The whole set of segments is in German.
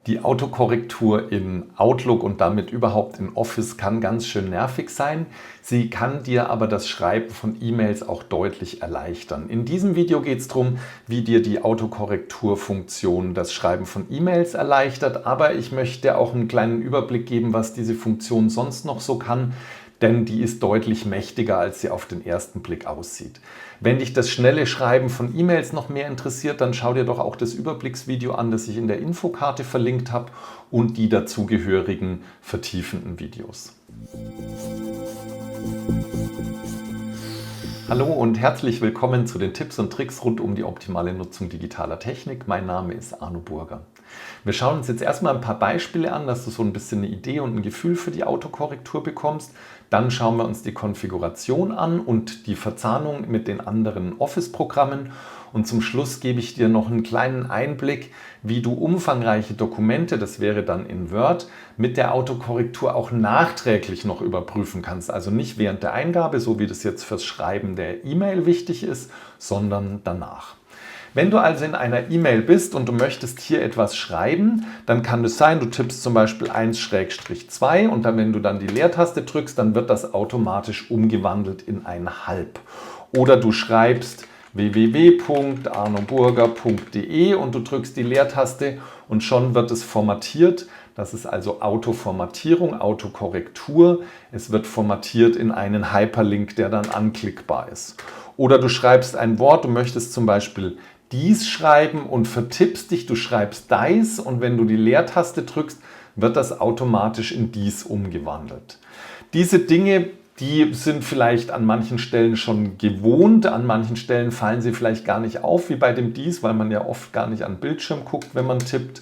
Die Autokorrektur in Outlook und damit überhaupt in Office kann ganz schön nervig sein. Sie kann dir aber das Schreiben von E-Mails auch deutlich erleichtern. In diesem Video geht es darum, wie dir die Autokorrekturfunktion das Schreiben von E-Mails erleichtert. Aber ich möchte dir auch einen kleinen Überblick geben, was diese Funktion sonst noch so kann. Denn die ist deutlich mächtiger, als sie auf den ersten Blick aussieht. Wenn dich das schnelle Schreiben von E-Mails noch mehr interessiert, dann schau dir doch auch das Überblicksvideo an, das ich in der Infokarte verlinkt habe und die dazugehörigen vertiefenden Videos. Hallo und herzlich willkommen zu den Tipps und Tricks rund um die optimale Nutzung digitaler Technik. Mein Name ist Arno Burger. Wir schauen uns jetzt erstmal ein paar Beispiele an, dass du so ein bisschen eine Idee und ein Gefühl für die Autokorrektur bekommst. Dann schauen wir uns die Konfiguration an und die Verzahnung mit den anderen Office-Programmen. Und zum Schluss gebe ich dir noch einen kleinen Einblick, wie du umfangreiche Dokumente, das wäre dann in Word, mit der Autokorrektur auch nachträglich noch überprüfen kannst. Also nicht während der Eingabe, so wie das jetzt fürs Schreiben der E-Mail wichtig ist, sondern danach. Wenn du also in einer E-Mail bist und du möchtest hier etwas schreiben, dann kann es sein, du tippst zum Beispiel 1-2 und dann, wenn du dann die Leertaste drückst, dann wird das automatisch umgewandelt in ein Halb. Oder du schreibst www.arnoburger.de und du drückst die Leertaste und schon wird es formatiert. Das ist also Autoformatierung, Autokorrektur. Es wird formatiert in einen Hyperlink, der dann anklickbar ist. Oder du schreibst ein Wort, du möchtest zum Beispiel dies schreiben und vertippst dich, du schreibst dies und wenn du die Leertaste drückst, wird das automatisch in dies umgewandelt. Diese Dinge, die sind vielleicht an manchen Stellen schon gewohnt, an manchen Stellen fallen sie vielleicht gar nicht auf, wie bei dem dies, weil man ja oft gar nicht an den Bildschirm guckt, wenn man tippt.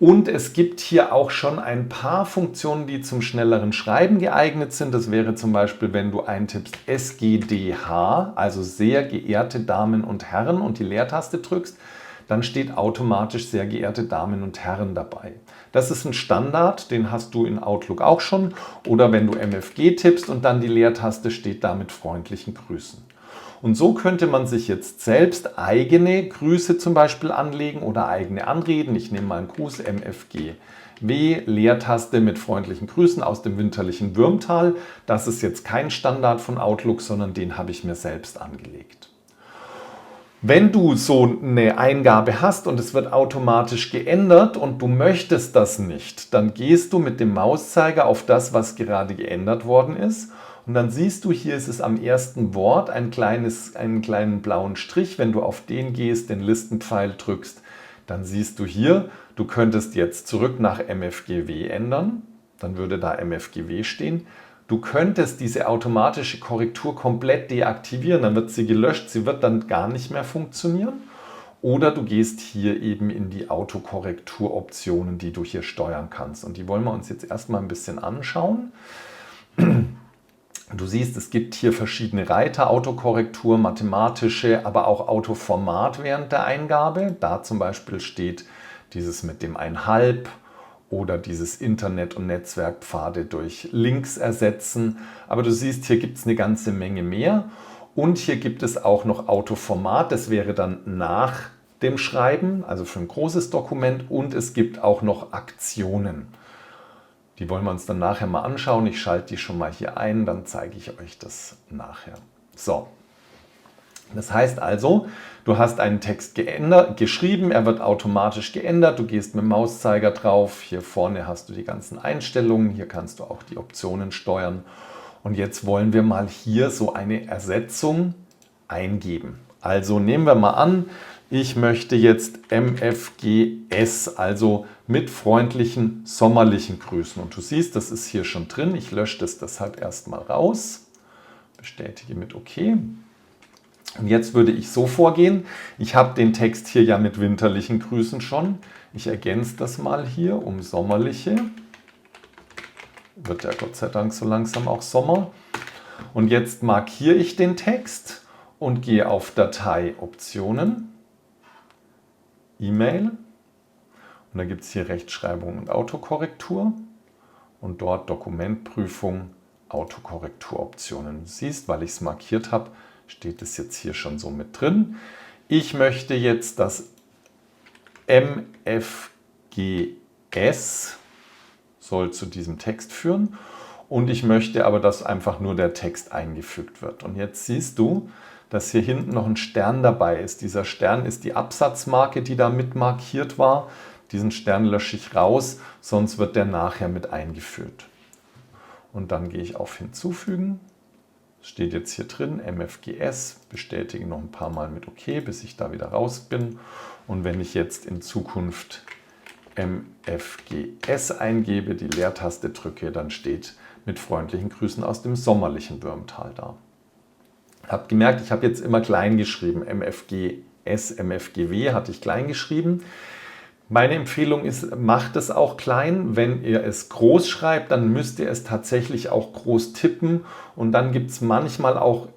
Und es gibt hier auch schon ein paar Funktionen, die zum schnelleren Schreiben geeignet sind. Das wäre zum Beispiel, wenn du eintippst SGDH, also sehr geehrte Damen und Herren und die Leertaste drückst, dann steht automatisch sehr geehrte Damen und Herren dabei. Das ist ein Standard, den hast du in Outlook auch schon. Oder wenn du MFG tippst und dann die Leertaste, steht da mit freundlichen Grüßen. Und so könnte man sich jetzt selbst eigene Grüße zum Beispiel anlegen oder eigene Anreden. Ich nehme mal einen Gruß MFG. Leertaste mit freundlichen Grüßen aus dem winterlichen Würmtal. Das ist jetzt kein Standard von Outlook, sondern den habe ich mir selbst angelegt. Wenn du so eine Eingabe hast und es wird automatisch geändert und du möchtest das nicht, dann gehst du mit dem Mauszeiger auf das, was gerade geändert worden ist. Und dann siehst du, hier ist es am ersten Wort einen kleinen blauen Strich. Wenn du auf den gehst, den Listenpfeil drückst, dann siehst du hier, du könntest jetzt zurück nach MFGW ändern. Dann würde da MFGW stehen. Du könntest diese automatische Korrektur komplett deaktivieren. Dann wird sie gelöscht. Sie wird dann gar nicht mehr funktionieren. Oder du gehst hier eben in die Autokorrekturoptionen, die du hier steuern kannst. Und die wollen wir uns jetzt erstmal ein bisschen anschauen. Du siehst, es gibt hier verschiedene Reiter, Autokorrektur, mathematische, aber auch Autoformat während der Eingabe. Da zum Beispiel steht dieses mit dem 1/2 oder dieses Internet- und Netzwerkpfade durch Links ersetzen. Aber du siehst, hier gibt es eine ganze Menge mehr. Und hier gibt es auch noch Autoformat, das wäre dann nach dem Schreiben, also für ein großes Dokument. Und es gibt auch noch Aktionen. Die wollen wir uns dann nachher mal anschauen. Ich schalte die schon mal hier ein, dann zeige ich euch das nachher. So, das heißt also, du hast einen Text geschrieben, er wird automatisch geändert. Du gehst mit dem Mauszeiger drauf. Hier vorne hast du die ganzen Einstellungen. Hier kannst du auch die Optionen steuern. Und jetzt wollen wir mal hier so eine Ersetzung eingeben. Also nehmen wir mal an, ich möchte jetzt MFGS, also mit freundlichen sommerlichen Grüßen. Und du siehst, das ist hier schon drin. Ich lösche das deshalb erstmal raus. Bestätige mit OK. Und jetzt würde ich so vorgehen. Ich habe den Text hier ja mit winterlichen Grüßen schon. Ich ergänze das mal hier um sommerliche. Wird ja Gott sei Dank so langsam auch Sommer. Und jetzt markiere ich den Text und gehe auf Datei Optionen. E-Mail und da gibt es hier Rechtschreibung und Autokorrektur und dort Dokumentprüfung, Autokorrekturoptionen. Du siehst, weil ich es markiert habe, steht es jetzt hier schon so mit drin. Ich möchte jetzt das MFGS S soll zu diesem Text führen und ich möchte aber, dass einfach nur der Text eingefügt wird. Und jetzt siehst du, dass hier hinten noch ein Stern dabei ist. Dieser Stern ist die Absatzmarke, die da mit markiert war. Diesen Stern lösche ich raus, sonst wird der nachher mit eingefügt. Und dann gehe ich auf Hinzufügen. Steht jetzt hier drin, MFGS, bestätige noch ein paar Mal mit OK, bis ich da wieder raus bin. Und wenn ich jetzt in Zukunft MFGS eingebe, die Leertaste drücke, dann steht mit freundlichen Grüßen aus dem sommerlichen Würmtal da. Habt gemerkt, ich habe jetzt immer klein geschrieben. MFGS, MFGW hatte ich klein geschrieben. Meine Empfehlung ist, macht es auch klein. Wenn ihr es groß schreibt, dann müsst ihr es tatsächlich auch groß tippen. Und dann gibt es manchmal auch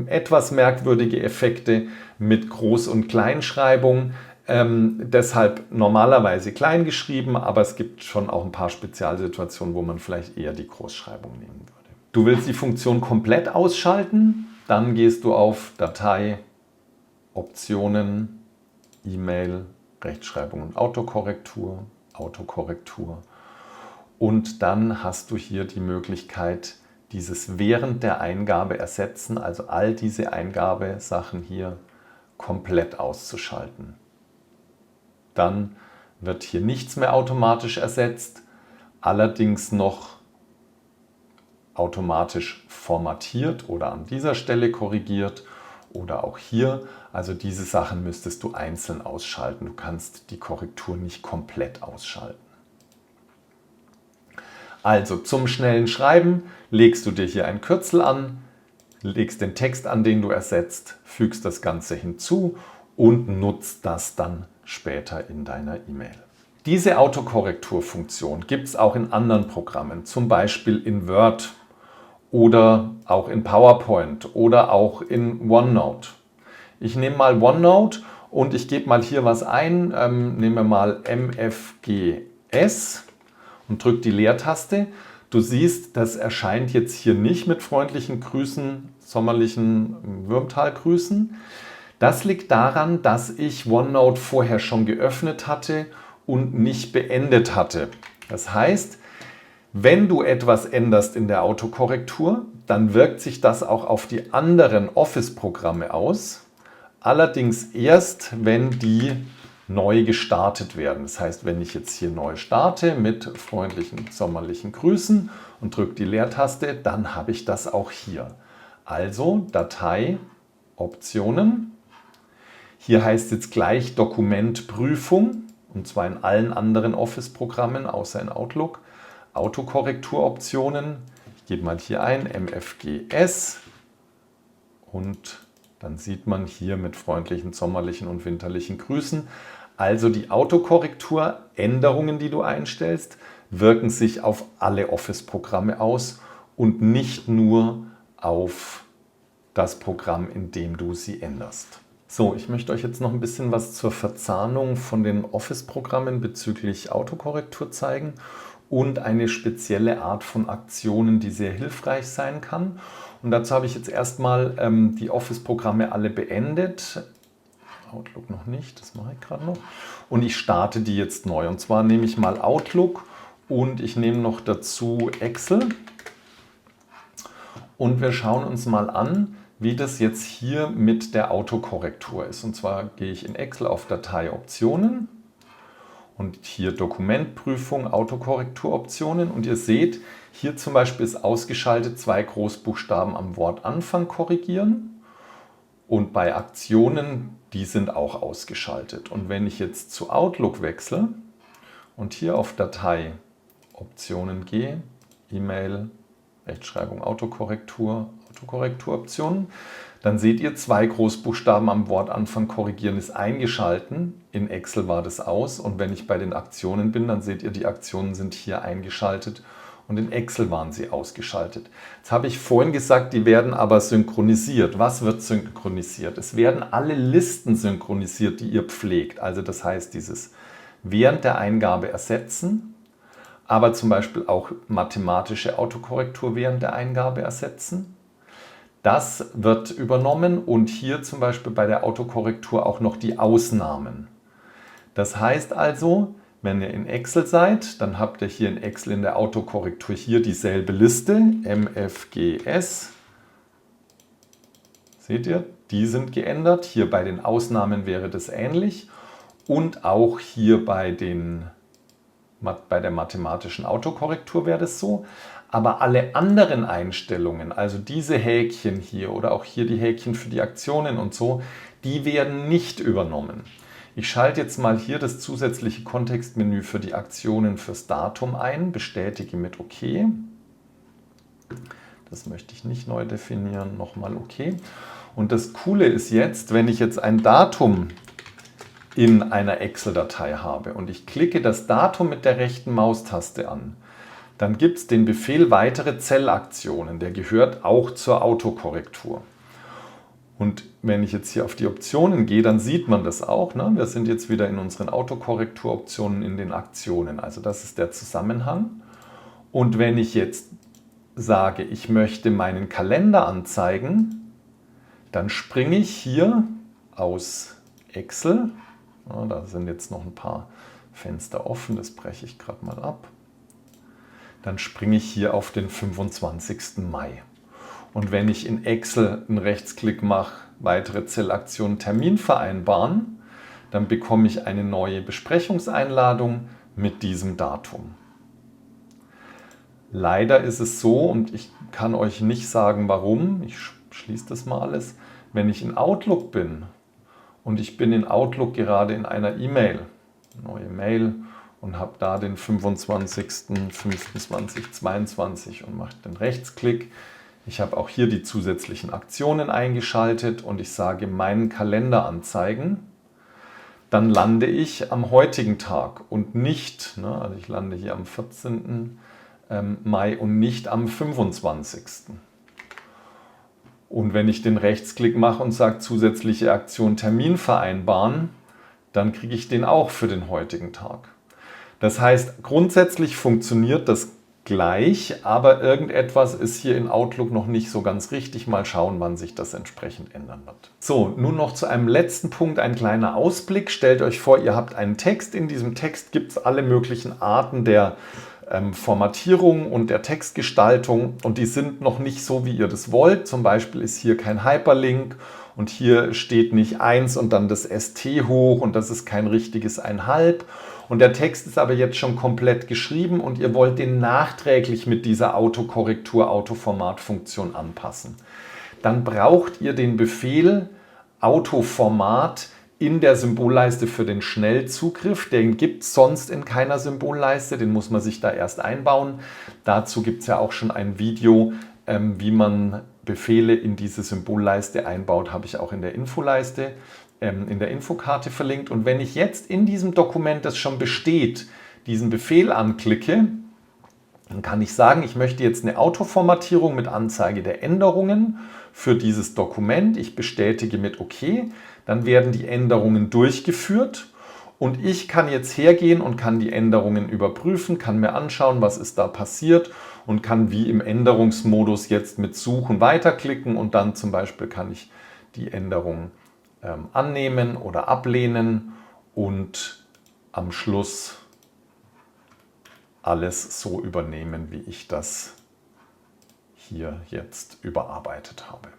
etwas merkwürdige Effekte mit Groß- und Kleinschreibung. Deshalb normalerweise klein geschrieben, aber es gibt schon auch ein paar Spezialsituationen, wo man vielleicht eher die Großschreibung nehmen würde. Du willst die Funktion komplett ausschalten? Dann gehst du auf Datei, Optionen, E-Mail, Rechtschreibung und Autokorrektur, Autokorrektur. Und dann hast du hier die Möglichkeit, dieses während der Eingabe ersetzen, also all diese Eingabesachen hier komplett auszuschalten. Dann wird hier nichts mehr automatisch ersetzt, allerdings noch automatisch formatiert oder an dieser Stelle korrigiert oder auch hier. Also diese Sachen müsstest du einzeln ausschalten. Du kannst die Korrektur nicht komplett ausschalten. Also zum schnellen Schreiben legst du dir hier ein Kürzel an, legst den Text an, den du ersetzt, fügst das Ganze hinzu und nutzt das dann später in deiner E-Mail. Diese Autokorrekturfunktion gibt es auch in anderen Programmen, zum Beispiel in Word oder auch in PowerPoint oder auch in OneNote. Ich nehme mal OneNote und ich gebe mal hier was ein, nehme mal MFGS und drücke die Leertaste. Du siehst, das erscheint jetzt hier nicht mit freundlichen Grüßen, sommerlichen Würmtal-Grüßen. Das liegt daran, dass ich OneNote vorher schon geöffnet hatte und nicht beendet hatte. Das heißt, wenn du etwas änderst in der Autokorrektur, dann wirkt sich das auch auf die anderen Office-Programme aus. Allerdings erst, wenn die neu gestartet werden. Das heißt, wenn ich jetzt hier neu starte mit freundlichen sommerlichen Grüßen und drücke die Leertaste, dann habe ich das auch hier. Also Datei, Optionen. Hier heißt jetzt gleich Dokumentprüfung, und zwar in allen anderen Office-Programmen, außer in Outlook. Autokorrekturoptionen. Ich gebe mal hier ein MFGS und dann sieht man hier mit freundlichen sommerlichen und winterlichen Grüßen. Also die Autokorrekturänderungen, die du einstellst, wirken sich auf alle Office-Programme aus und nicht nur auf das Programm, in dem du sie änderst. So, ich möchte euch jetzt noch ein bisschen was zur Verzahnung von den Office-Programmen bezüglich Autokorrektur zeigen und eine spezielle Art von Aktionen, die sehr hilfreich sein kann. Und dazu habe ich jetzt erstmal die Office-Programme alle beendet. Outlook noch nicht, das mache ich gerade noch. Und ich starte die jetzt neu. Und zwar nehme ich mal Outlook und ich nehme noch dazu Excel. Und wir schauen uns mal an, wie das jetzt hier mit der Autokorrektur ist. Und zwar gehe ich in Excel auf Datei Optionen. Und hier Dokumentprüfung, Autokorrekturoptionen. Und ihr seht, hier zum Beispiel ist ausgeschaltet 2 Großbuchstaben am Wortanfang korrigieren. Und bei Aktionen, die sind auch ausgeschaltet. Und wenn ich jetzt zu Outlook wechsle und hier auf Datei Optionen gehe, E-Mail, Rechtschreibung, Autokorrektur, Autokorrekturoptionen, dann seht ihr 2 Großbuchstaben am Wortanfang korrigieren ist eingeschalten. In Excel war das aus und wenn ich bei den Aktionen bin, dann seht ihr, die Aktionen sind hier eingeschaltet und in Excel waren sie ausgeschaltet. Jetzt habe ich vorhin gesagt, die werden aber synchronisiert. Was wird synchronisiert? Es werden alle Listen synchronisiert, die ihr pflegt. Also das heißt, dieses während der Eingabe ersetzen, aber zum Beispiel auch mathematische Autokorrektur während der Eingabe ersetzen. Das wird übernommen und hier zum Beispiel bei der Autokorrektur auch noch die Ausnahmen. Das heißt also, Wenn ihr in Excel seid, dann habt ihr hier in Excel in der Autokorrektur hier dieselbe Liste, MFGS. Seht ihr, die sind geändert. Hier bei den Ausnahmen wäre das ähnlich. Und auch hier bei der mathematischen Autokorrektur wäre das so. Aber alle anderen Einstellungen, also diese Häkchen hier oder auch hier die Häkchen für die Aktionen und so, die werden nicht übernommen. Ich schalte jetzt mal hier das zusätzliche Kontextmenü für die Aktionen fürs Datum ein, bestätige mit OK. Das möchte ich nicht neu definieren, nochmal OK. Und das Coole ist jetzt, wenn ich jetzt ein Datum in einer Excel-Datei habe und ich klicke das Datum mit der rechten Maustaste an, dann gibt es den Befehl weitere Zellaktionen, der gehört auch zur Autokorrektur. Und wenn ich jetzt hier auf die Optionen gehe, dann sieht man das auch. Ne? Wir sind jetzt wieder in unseren Autokorrekturoptionen in den Aktionen. Also das ist der Zusammenhang. Und wenn ich jetzt sage, ich möchte meinen Kalender anzeigen, dann springe ich hier aus Excel. Ja, da sind jetzt noch ein paar Fenster offen, das breche ich gerade mal ab. Dann springe ich hier auf den 25. Mai. Und wenn ich in Excel einen Rechtsklick mache, weitere Zellaktionen Termin vereinbaren, dann bekomme ich eine neue Besprechungseinladung mit diesem Datum. Leider ist es so, und ich kann euch nicht sagen, warum, ich schließe das mal alles, wenn ich in Outlook bin und ich bin in Outlook gerade in einer E-Mail, neue Mail, und habe da den 25.05.2022 und mache den Rechtsklick. Ich habe auch hier die zusätzlichen Aktionen eingeschaltet und ich sage meinen Kalender anzeigen. Dann lande ich am heutigen Tag und nicht, also ich lande hier am 14. Mai und nicht am 25. Und wenn ich den Rechtsklick mache und sage zusätzliche Aktion Termin vereinbaren, dann kriege ich den auch für den heutigen Tag. Das heißt, grundsätzlich funktioniert das gleich, aber irgendetwas ist hier in Outlook noch nicht so ganz richtig. Mal schauen, wann sich das entsprechend ändern wird. So, nun noch zu einem letzten Punkt, ein kleiner Ausblick. Stellt euch vor, ihr habt einen Text. In diesem Text gibt es alle möglichen Arten der Formatierung und der Textgestaltung und die sind noch nicht so, wie ihr das wollt. Zum Beispiel ist hier kein Hyperlink und hier steht nicht 1 und dann das ST hoch und das ist kein richtiges 1,5. Und der Text ist aber jetzt schon komplett geschrieben und ihr wollt den nachträglich mit dieser Autokorrektur, Autoformat-Funktion anpassen. Dann braucht ihr den Befehl Autoformat in der Symbolleiste für den Schnellzugriff. Den gibt es sonst in keiner Symbolleiste, den muss man sich da erst einbauen. Dazu gibt es ja auch schon ein Video, wie man Befehle in diese Symbolleiste einbaut, habe ich auch in der Infoleiste, in der Infokarte verlinkt. Und wenn ich jetzt in diesem Dokument, das schon besteht, diesen Befehl anklicke, dann kann ich sagen, ich möchte jetzt eine Autoformatierung mit Anzeige der Änderungen für dieses Dokument. Ich bestätige mit OK. Dann werden die Änderungen durchgeführt und ich kann jetzt hergehen und kann die Änderungen überprüfen, kann mir anschauen, was ist da passiert und kann wie im Änderungsmodus jetzt mit Suchen weiterklicken und dann zum Beispiel kann ich die Änderung annehmen oder ablehnen und am Schluss alles so übernehmen, wie ich das hier jetzt überarbeitet habe.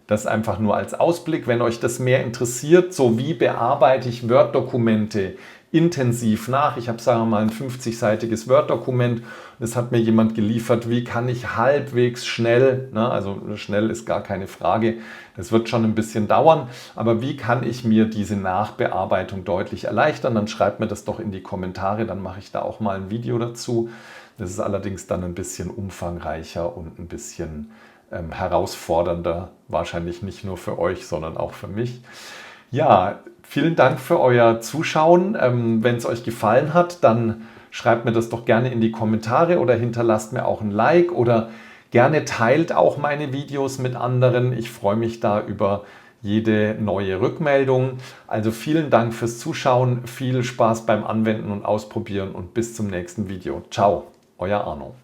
Das einfach nur als Ausblick, wenn euch das mehr interessiert, so wie bearbeite ich Word-Dokumente intensiv nach. Ich habe, sagen wir mal, ein 50-seitiges Word-Dokument. Das hat mir jemand geliefert, wie kann ich halbwegs schnell, also schnell ist gar keine Frage, das wird schon ein bisschen dauern, aber wie kann ich mir diese Nachbearbeitung deutlich erleichtern? Dann schreibt mir das doch in die Kommentare, dann mache ich da auch mal ein Video dazu. Das ist allerdings dann ein bisschen umfangreicher und ein bisschen herausfordernder, wahrscheinlich nicht nur für euch, sondern auch für mich. Ja, vielen Dank für euer Zuschauen. Wenn es euch gefallen hat, dann schreibt mir das doch gerne in die Kommentare oder hinterlasst mir auch ein Like oder gerne teilt auch meine Videos mit anderen. Ich freue mich da über jede neue Rückmeldung. Also vielen Dank fürs Zuschauen, viel Spaß beim Anwenden und Ausprobieren und bis zum nächsten Video. Ciao, euer Arno.